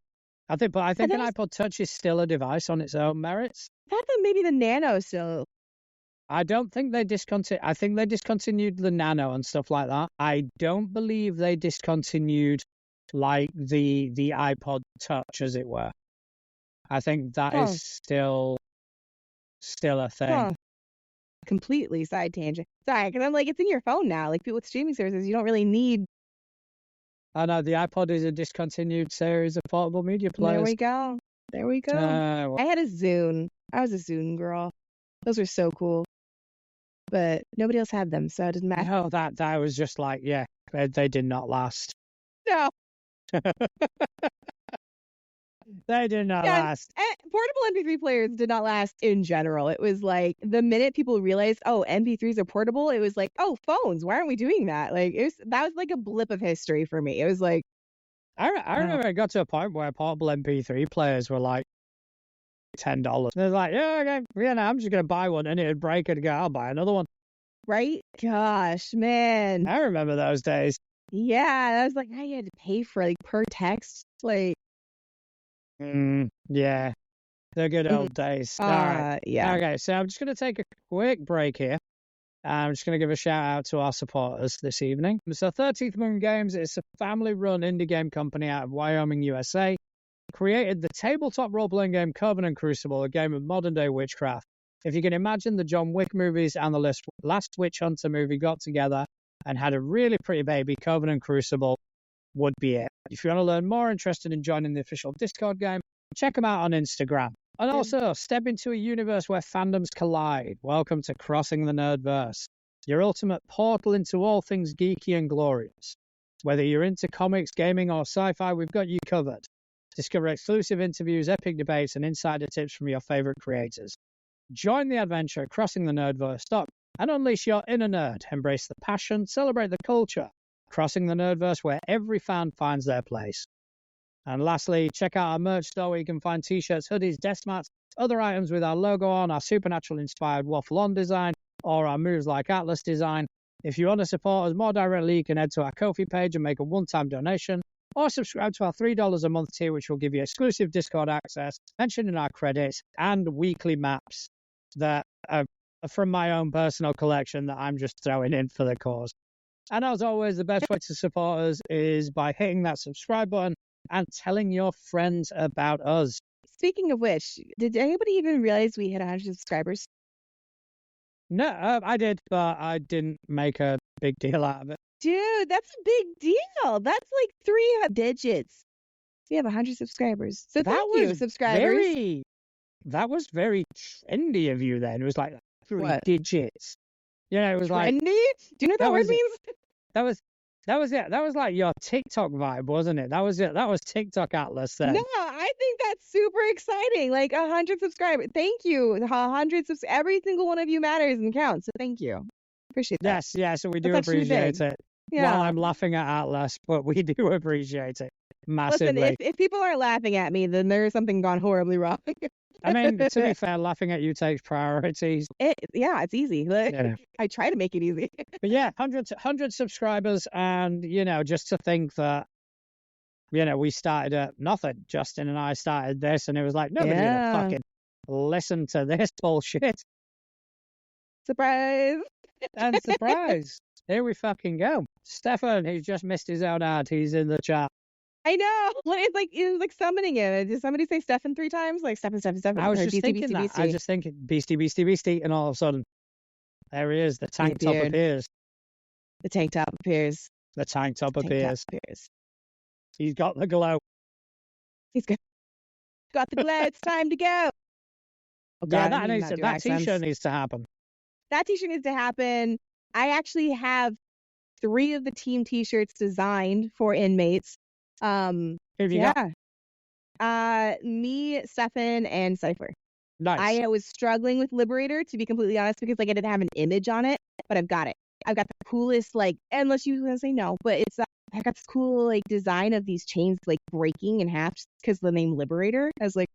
I think an think iPod Touch is still a device on its own merits. I thought that maybe the Nano still. I don't think they discontinued. I think they discontinued the Nano and stuff like that. I don't believe they discontinued like the iPod Touch, as it were. I think that Huh. is still a thing. Huh. Completely side tangent. Sorry, because I'm like, it's in your phone now. Like, with streaming services, you don't really need. Oh no, the iPod is a discontinued series of portable media players. There we go. There we go. Well, I had a Zune. I was a Zune girl. Those were so cool. But nobody else had them, so it didn't matter. no, that was just like, yeah, they did not last. No. They did not Yeah, last. portable MP3 players did not last in general. It was like the minute people realized, oh, MP3s are portable, it was like, oh, phones. Why aren't we doing that? Like, that was like a blip of history for me. It was like, I remember it got to a point where portable MP3 players were like $10. They're like, yeah, okay, yeah, no, I'm just gonna buy one, and it'd break and go, I'll buy another one. right? Gosh, man. I remember those days. Yeah, I was like, I had to pay for like per text, like. Yeah, the good old days. All right. Yeah. Okay, so I'm just going to take a quick break here. I'm just going to give a shout out to our supporters this evening. So 13th Moon Games is a family-run indie game company out of Wyoming, USA. Created the tabletop role-playing game Covenant Crucible, a game of modern-day witchcraft. If you can imagine the John Wick movies and the last Witch Hunter movie got together and had a really pretty baby, Covenant Crucible would be it. If you want to learn more, interested in joining the official Discord game, check them out on Instagram. And also, step into a universe where fandoms collide. Welcome to Crossing the Nerdverse, your ultimate portal into all things geeky and glorious. Whether you're into comics, gaming, or sci-fi, we've got you covered. Discover exclusive interviews, epic debates, and insider tips from your favorite creators. Join the adventure, Crossing the Nerdverse, and unleash your inner nerd. Embrace the passion, celebrate the culture. Crossing the Nerdverse, where every fan finds their place. And lastly, check out our merch store where you can find t-shirts, hoodies, desk mats, other items with our logo on, our Supernatural-inspired waffle-on design, or our Moves Like Atlas design. If you want to support us more directly, you can head to our Ko-fi page and make a one-time donation, or subscribe to our $3 a month tier, which will give you exclusive Discord access, mentioned in our credits, and weekly maps that are from my own personal collection that I'm just throwing in for the cause. And as always, the best way to support us is by hitting that subscribe button and telling your friends about us. Speaking of which, did anybody even realize we hit 100 subscribers? No, I did, but I didn't make a big deal out of it. Dude, that's a big deal. That's like 3 digits. We have 100 subscribers. So thank you, subscribers. That was very trendy of you then. It was like 3 digits. Yeah, it was trendy? like... Do you know what that word means? That That was it. That was like your TikTok vibe, wasn't it? That was it. That was TikTok Atlas then. No, I think that's super exciting. Like 100 subscribers. Thank you. 100 every single one of you matters and counts. So thank you. Appreciate that. Yes, we do That's actually appreciate big. it. Yeah. While I'm laughing at Atlas, but we do appreciate it massively. Listen, if people aren't laughing at me, then there's something gone horribly wrong. I mean, to be fair, laughing at you takes priorities. Yeah, it's easy. Like, Yeah. I try to make it easy. But yeah, 100 subscribers, and just to think that we started at nothing. Justin and I started this, and it was like nobody's gonna fucking listen to this bullshit. Surprise! And surprise, here we fucking go. Stefan, he's just missed his own ad. He's in the chat. I know. It was like summoning him. Did somebody say Stefan 3 times? Like Stefan. I was just thinking that. I was just thinking Beastie, and all of a sudden, there he is. The tank top appears. The tank top appears. The tank top appears. He's got the glow. He's got the glow. It's time to go. Oh, God, that t-shirt needs to happen. That t-shirt needs to happen. I actually have 3 of the team t-shirts designed for inmates. Who have you got? Me, Stefan, and Cypher. Nice. I was struggling with Liberator, to be completely honest, because I didn't have an image on it, but I've got it. I've got the coolest, unless you were gonna say no, but it's I got this cool design of these chains breaking in half because the name Liberator. I was like,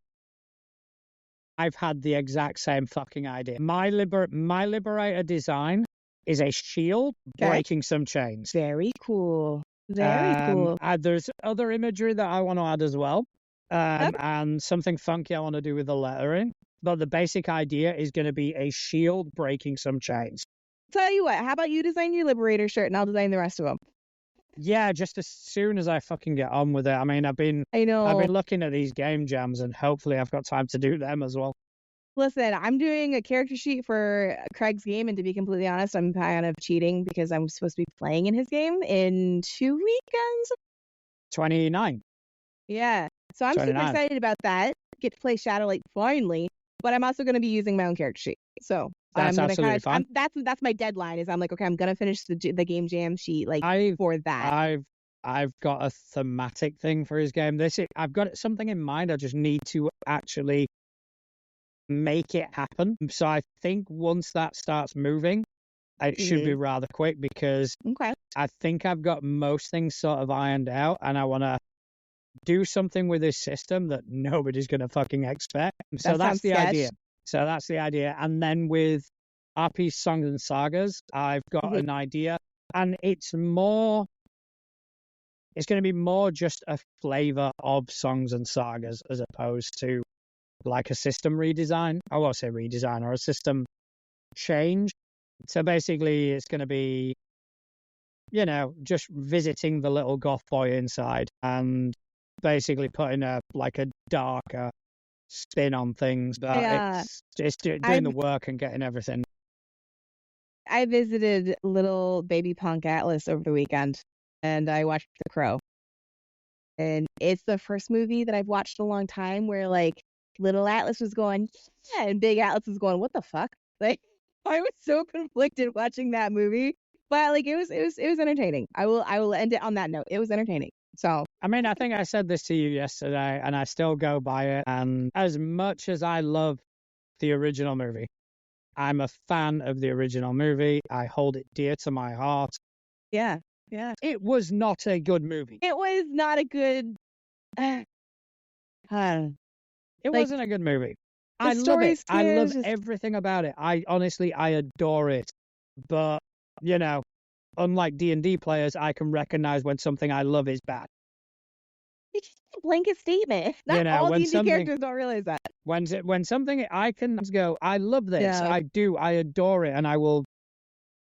I've had the exact same fucking idea. My Liberator design is a shield breaking some chains. Very cool. Very cool. There's other imagery that I want to add as well. And something funky I want to do with the lettering. But the basic idea is going to be a shield breaking some chains. Tell you what, how about you design your Liberator shirt and I'll design the rest of them? Yeah, just as soon as I fucking get on with it. I mean, I've been looking at these game jams and hopefully I've got time to do them as well. Listen, I'm doing a character sheet for Craig's game, and to be completely honest, I'm kind of cheating because I'm supposed to be playing in his game in 2 weekends. 29. Yeah. So I'm 29. super excited about that. Get to play Shadowlight finally, but I'm also going to be using my own character sheet. So that's absolutely fine. That's my deadline. Is I'm like, okay, I'm gonna finish the game jam sheet for that. I've got a thematic thing for his game. I've got something in mind. I just need to actually make it happen. So I think once that starts moving, it should be rather quick because I think I've got most things sort of ironed out, and I want to do something with this system that nobody's going to fucking expect. So that's the idea. And then with RP Songs and Sagas, I've got an idea, and it's going to be more just a flavor of Songs and Sagas as opposed to like a system redesign. I won't say redesign, or a system change. So basically it's going to be, just visiting the little goth boy inside and basically putting a darker spin on things, but it's doing the work and getting everything. I visited little baby punk Atlas over the weekend, and I watched The Crow. And it's the first movie that I've watched in a long time where little Atlas was going, yeah, and big Atlas was going, what the fuck? I was so conflicted watching that movie, but it was entertaining. I will end it on that note. It was entertaining. So I mean, I think I said this to you yesterday, and I still go by it. And as much as I love the original movie, I'm a fan of the original movie. I hold it dear to my heart. Yeah. It was not a good movie. It was not a good. It wasn't a good movie. I love it. I love everything about it. I adore it. But unlike D&D players, I can recognize when something I love is bad. It's just a blanket statement. Not all D&D characters don't realize that. When something I can go, I love this. Yeah. I do. I adore it, and I will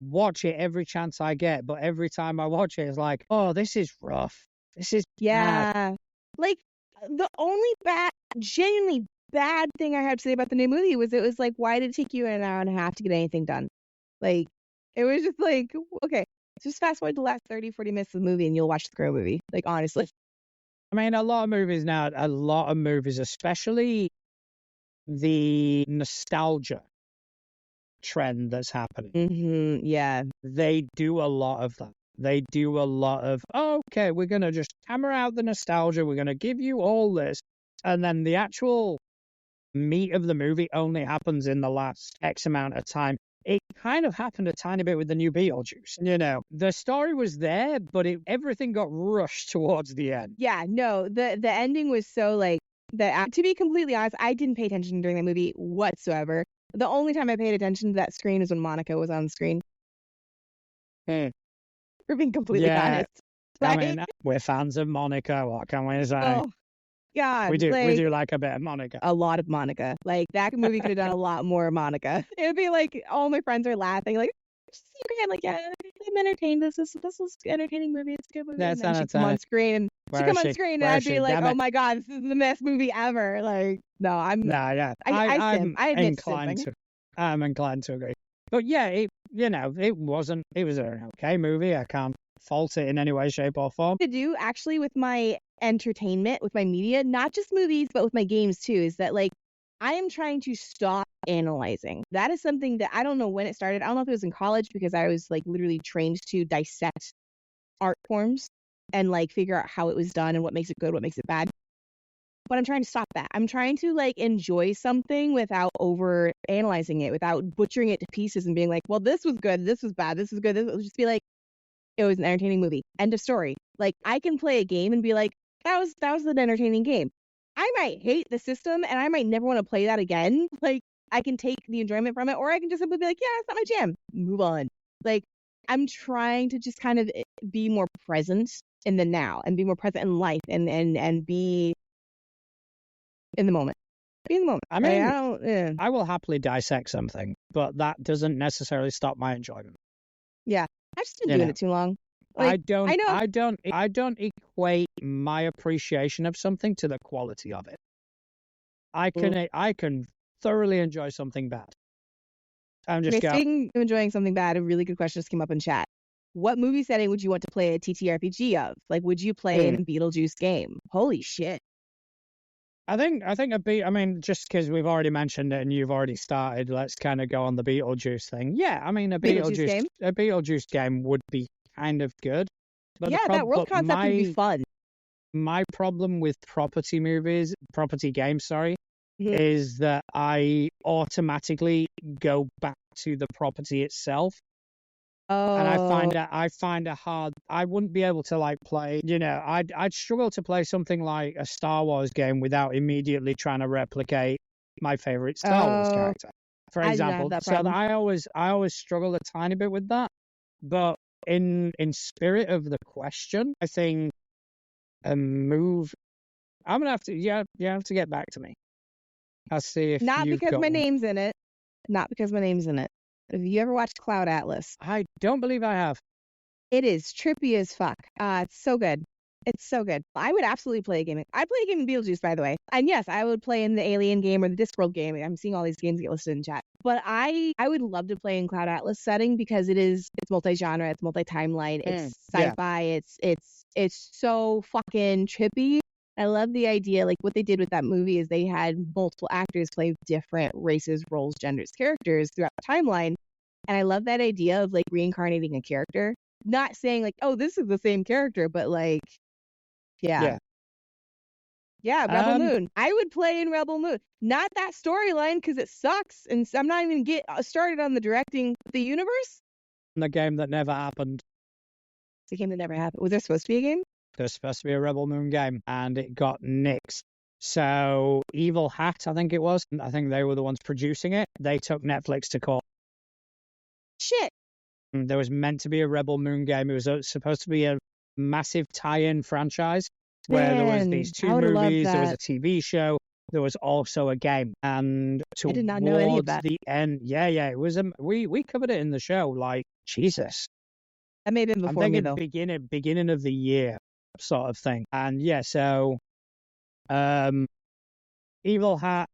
watch it every chance I get. But every time I watch it, it's like, oh, this is rough. This is bad. The only genuinely bad thing I have to say about the new movie was it was why did it take you an hour and a half to get anything done? It was just okay, just fast forward the last 30, 40 minutes of the movie and you'll watch the Crow movie. Honestly. I mean, a lot of movies, especially the nostalgia trend that's happening. Yeah. They do a lot of that. they do a lot of, oh, okay, we're going to just hammer out the nostalgia. We're going to give you all this. And then the actual meat of the movie only happens in the last X amount of time. It kind of happened a tiny bit with the new Beetlejuice. You know, the story was there, but everything got rushed towards the end. Yeah, no, the ending was so like that. To be completely honest, I didn't pay attention during that movie whatsoever. The only time I paid attention to that screen is when Monica was on screen. For being completely honest. I mean, we're fans of Monica. What can we say? Oh, God. We do like a bit of Monica. A lot of Monica. Like, that movie could have done a lot more Monica. It would be like, all my friends are laughing, like, okay, like, yeah, I'm entertained. This was an entertaining movie. It's a good movie. That's and then she'd come on screen. She'd come on screen, and I'd be like, oh my God, this is the best movie ever. Like, no, I'm... Yeah. I'm inclined to agree. But yeah, it was an okay movie. I can't fault it in any way, shape, or form. To do actually with my entertainment, with my media, not just movies, but with my games too, is that like I am trying to stop analyzing. That is something that I don't know when it started. I don't know if it was in college because I was like literally trained to dissect art forms and like figure out how it was done and what makes it good, what makes it bad. But I'm trying to stop that. I'm trying to like enjoy something without over analyzing it, without butchering it to pieces and being like, well, this was good, this was bad, this was good. This was just be like, it was an entertaining movie. End of story. Like I can play a game and be like, that was an entertaining game. I might hate the system and I might never want to play that again. Like I can take the enjoyment from it, or I can just simply be like, yeah, it's not my jam. Move on. Like I'm trying to just kind of be more present in the now and be more present in life and be in the moment. Be in the moment. I mean, I will happily dissect something, but that doesn't necessarily stop my enjoyment. Yeah. I've just been doing it too long. Like, I don't equate my appreciation of something to the quality of it. I can thoroughly enjoy something bad. Speaking of enjoying something bad, a really good question just came up in chat. What movie setting would you want to play a TTRPG of? Like, would you play in a Beetlejuice game? Holy shit. I think just because we've already mentioned it and you've already started, let's kind of go on the Beetlejuice thing. Yeah, I mean, a Beetlejuice game would be kind of good. But that world concept would be fun. My problem with property games, is that I automatically go back to the property itself. Oh. And I find it hard. I wouldn't be able to like play, I'd struggle to play something like a Star Wars game without immediately trying to replicate my favorite Star Wars character, for example. So I always struggle a tiny bit with that. But in spirit of the question, I think I'm gonna have to you have to get back to me. I'll see if not because my name's in it. Not because my name's in it. Have you ever watched Cloud Atlas? I don't believe I have. It is trippy as fuck. It's so good. It's so good. I would absolutely play a game. I'd play a game in Beetlejuice, by the way. And yes, I would play in the Alien game or the Discworld game. I'm seeing all these games get listed in chat. But I would love to play in Cloud Atlas setting because it's multi-genre, it's multi-timeline, it's sci-fi, it's so fucking trippy. I love the idea, like what they did with that movie is they had multiple actors play different races, roles, genders, characters throughout the timeline. And I love that idea of like reincarnating a character. Not saying like, oh, this is the same character, but like, yeah, Rebel Moon. I would play in Rebel Moon. Not that storyline because it sucks. And I'm not even get started on the directing the universe. The game that never happened. The game that never happened. Was there supposed to be a game? There's supposed to be a Rebel Moon game, and it got nixed. So Evil Hat, I think it was. I think they were the ones producing it. They took Netflix to court. Shit. There was meant to be a Rebel Moon game. It was supposed to be a massive tie-in franchise where there was these two movies, there was a TV show, there was also a game. And I did not know any of that. The end, it was. We covered it in the show. Like Jesus, that may have been before me though. Beginning of the year, sort of thing. And so, Evil Hat,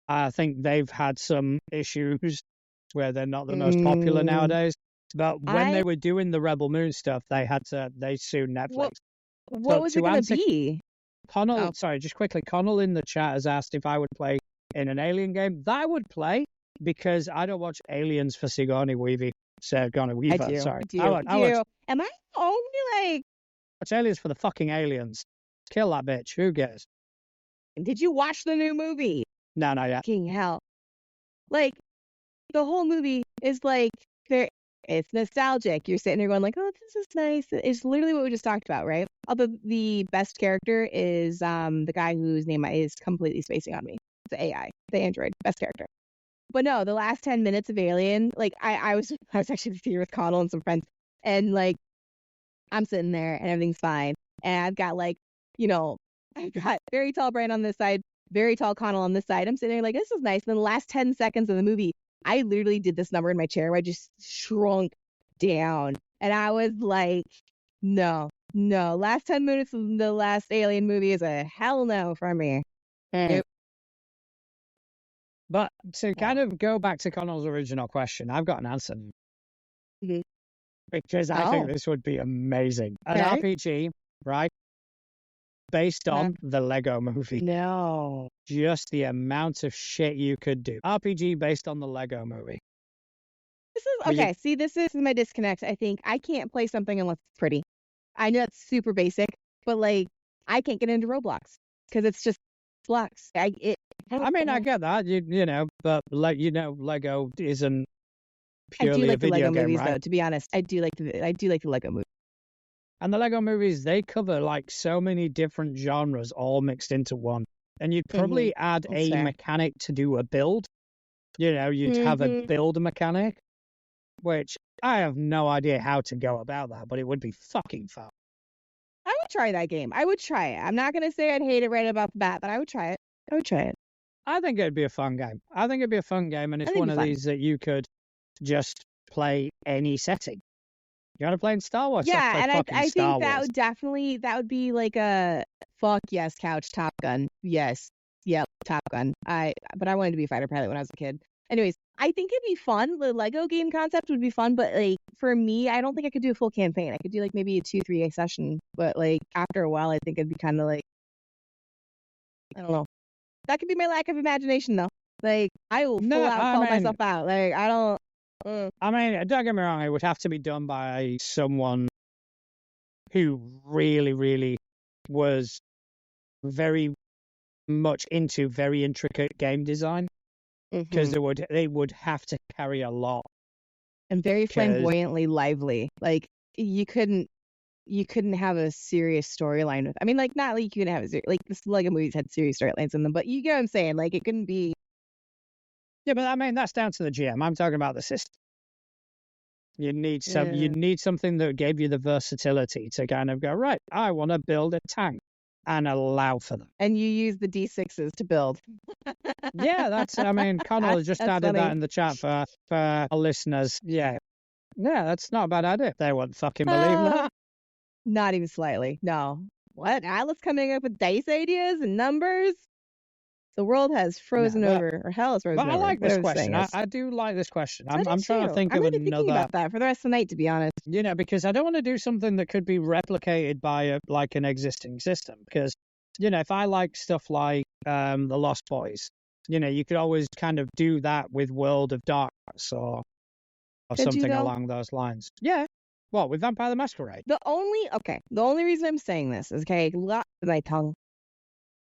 I think they've had some issues where they're not the most popular nowadays. But when they were doing the Rebel Moon stuff, they sued Netflix. What was it going to be? Connell, sorry, just quickly, Connell in the chat has asked if I would play in an Alien game. That I would play because I don't watch Aliens for Sigourney Weaver. Sigourney Weaver. I do. Sorry. I I watch Am I only like? Aliens for the fucking aliens. Kill that bitch. Who cares? Did you watch the new movie? No, not yet. Fucking hell! Like the whole movie is like there. It's nostalgic. You're sitting there going like, "Oh, this is nice." It's literally what we just talked about, right? Although the best character is the guy whose name is completely spacing on me. It's the AI, the android, best character. But no, the last 10 minutes of Alien, like I was actually in the theater with Connell and some friends, and like I'm sitting there and everything's fine, and I've got like, I've got very tall Brian on this side, very tall Connell on this side. I'm sitting there like, this is nice. And then the last 10 seconds of the movie, I literally did this number in my chair where I just shrunk down. And I was like, no. Last 10 minutes of the last Alien movie is a hell no from me. Nope. But to kind of go back to Connell's original question, I've got an answer. Mhm. Because I think this would be amazing. An Okay. RPG, right? Based on the Lego movie. No. Just the amount of shit you could do. RPG based on the Lego movie. This is okay. See, this is my disconnect. I think I can't play something unless it's pretty. I know it's super basic, but like I can't get into Roblox because it's just blocks. I get that, you know, but Lego isn't purely I do like a video the Lego game, movies, right? though. To be honest, I do like the Lego movies. And the Lego movies, they cover like so many different genres all mixed into one. And you'd probably add a mechanic to do a build. You'd have a build mechanic, which I have no idea how to go about that, but it would be fucking fun. I would try that game. I would try it. I'm not going to say I'd hate it right off the bat, but I would try it. I think it'd be a fun game. And it's one of these that you could just play any setting. You want to play in Star Wars? Yeah, and I think that would be like a fuck yes couch Top Gun. Yes. Yep, Top Gun. But I wanted to be a fighter pilot when I was a kid. Anyways, I think it'd be fun. The Lego game concept would be fun, but like for me, I don't think I could do a full campaign. I could do like maybe a 2-3 session, but like after a while, I think it'd be kind of like, I don't know. That could be my lack of imagination, though. Like I will call myself out. Like I don't. I mean, don't get me wrong, it would have to be done by someone who really, really was very much into very intricate game design, because they would have to carry a lot. And very flamboyantly lively. Like you couldn't have a serious storyline with. I mean, like not like you couldn't have like this Lego movies had serious storylines in them, but you get what I'm saying. Like it couldn't be. Yeah, but I mean that's down to the GM. I'm talking about the system. You need something that gave you the versatility to kind of go, right, I want to build a tank and allow for that. And you use the D6s to build. Yeah, Connell just added that in the chat for our listeners. Yeah, that's not a bad idea. They wouldn't fucking believe that. Not even slightly. No. What? Atlas coming up with dice ideas and numbers? The world has frozen over, or hell has frozen over. But I like this question. I do like this question. I'm trying to think of another. Thinking about that for the rest of the night, to be honest. Because I don't want to do something that could be replicated by an existing system. Because, if I like stuff like The Lost Boys, you could always kind of do that with World of Darkness or something along those lines. Yeah. What, with Vampire the Masquerade? The only reason I'm saying this is, my tongue.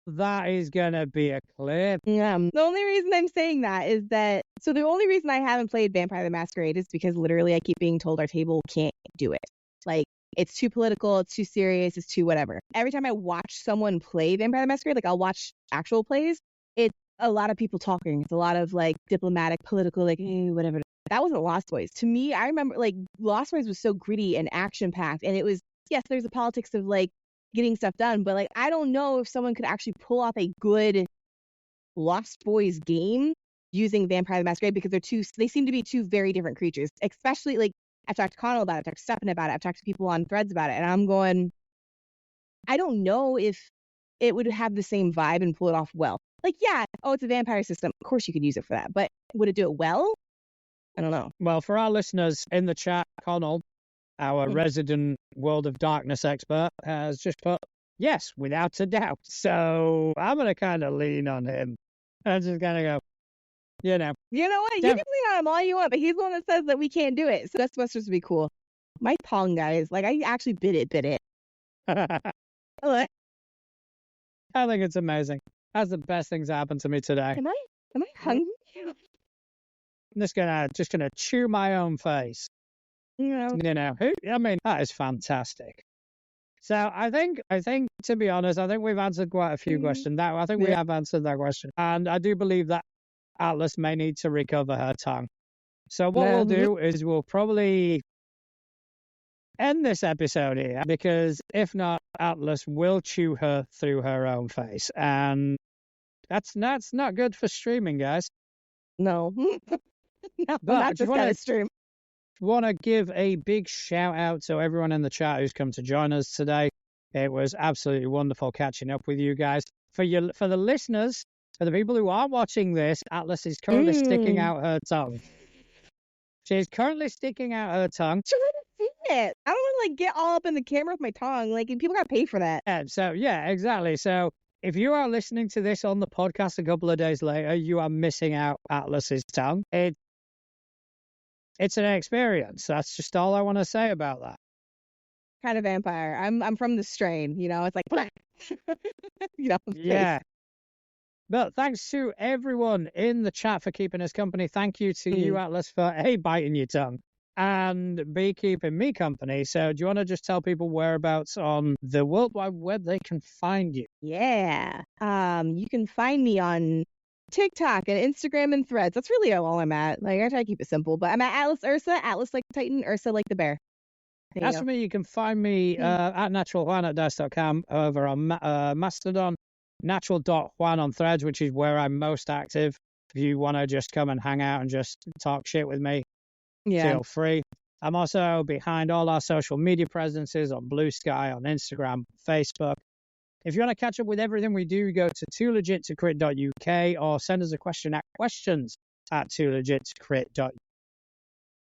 That is going to be a clip. Yeah. The only reason I'm saying that is that, so the only reason I haven't played Vampire the Masquerade is because literally I keep being told our table can't do it. Like, it's too political, it's too serious, it's too whatever. Every time I watch someone play Vampire the Masquerade, like I'll watch actual plays, it's a lot of people talking. It's a lot of like diplomatic, political, like, hey, whatever. That wasn't Lost Boys. To me, I remember like Lost Boys was so gritty and action packed. And it was, yes, there's the politics of like getting stuff done, but like I don't know if someone could actually pull off a good Lost Boys game using Vampire the Masquerade, because they seem to be two very different creatures. Especially like I've talked to Connell about it, I've talked to Stefan about it, I've talked to people on threads about it, and I'm going, I don't know if it would have the same vibe and pull it off well. Like, yeah, it's a vampire system. Of course you could use it for that, but would it do it well? I don't know. Well, for our listeners in the chat, Connell, our resident World of Darkness expert, has just put, yes, without a doubt. So I'm going to kind of lean on him. I'm just going to go, You know. You know what? You can lean on him all you want, but he's the one that says that we can't do it. So that's supposed to be cool. My tongue, guys. Like, I actually bit it. I think it's amazing. That's the best things that happened to me today. Am I hungry? I'm just gonna chew my own face. You know. I mean, that is fantastic. So I think to be honest, I think we've answered quite a few questions. I think we have answered that question, and I do believe that Atlas may need to recover her tongue. So what we'll do is we'll probably end this episode here, because if not, Atlas will chew her through her own face, and that's not good for streaming, guys. No. No, But not this kind of stream. Want to give a big shout out to everyone in the chat who's come to join us today. It was absolutely wonderful catching up with you guys. For the listeners, for the people who are watching this, Atlas is currently sticking out her tongue. She's currently sticking out her tongue. She wouldn't see it. I don't want to like get all up in the camera with my tongue. Like, and people got to pay for that. Yeah, exactly. So if you are listening to this on the podcast a couple of days later, you are missing out Atlas's tongue. It's an experience. That's just all I want to say about that. Kind of vampire. I'm from the strain, you know. It's like, you know. Yeah. But thanks to everyone in the chat for keeping us company. Thank you to you, Atlas, for A, biting your tongue, and B, keeping me company. So do you want to just tell people whereabouts on the World Wide Web they can find you? Yeah. You can find me on TikTok and Instagram and Threads. That's really all I'm at. Like, I try to keep it simple, but I'm at Atlas Ursa, Atlas like the Titan, Ursa like the bear. As for me, you can find me at naturaljuan@dice.com, over on Mastodon, natural.juan on Threads, which is where I'm most active. If you want to just come and hang out and just talk shit with me, feel free. I'm also behind all our social media presences on Blue Sky, on Instagram, Facebook. If you want to catch up with everything we do, go to toolegit2crit.uk or send us a question at questions@toolegit2crit.uk.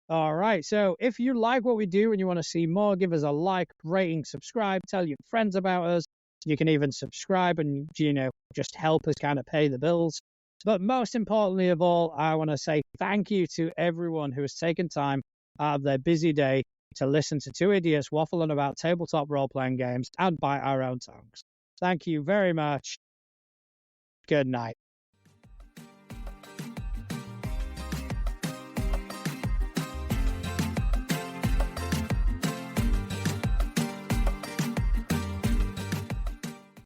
All right. So if you like what we do and you want to see more, give us a like, rating, subscribe, tell your friends about us. You can even subscribe and, just help us kind of pay the bills. But most importantly of all, I want to say thank you to everyone who has taken time out of their busy day to listen to two idiots waffling about tabletop role-playing games and bite our own tongues. Thank you very much. Good night.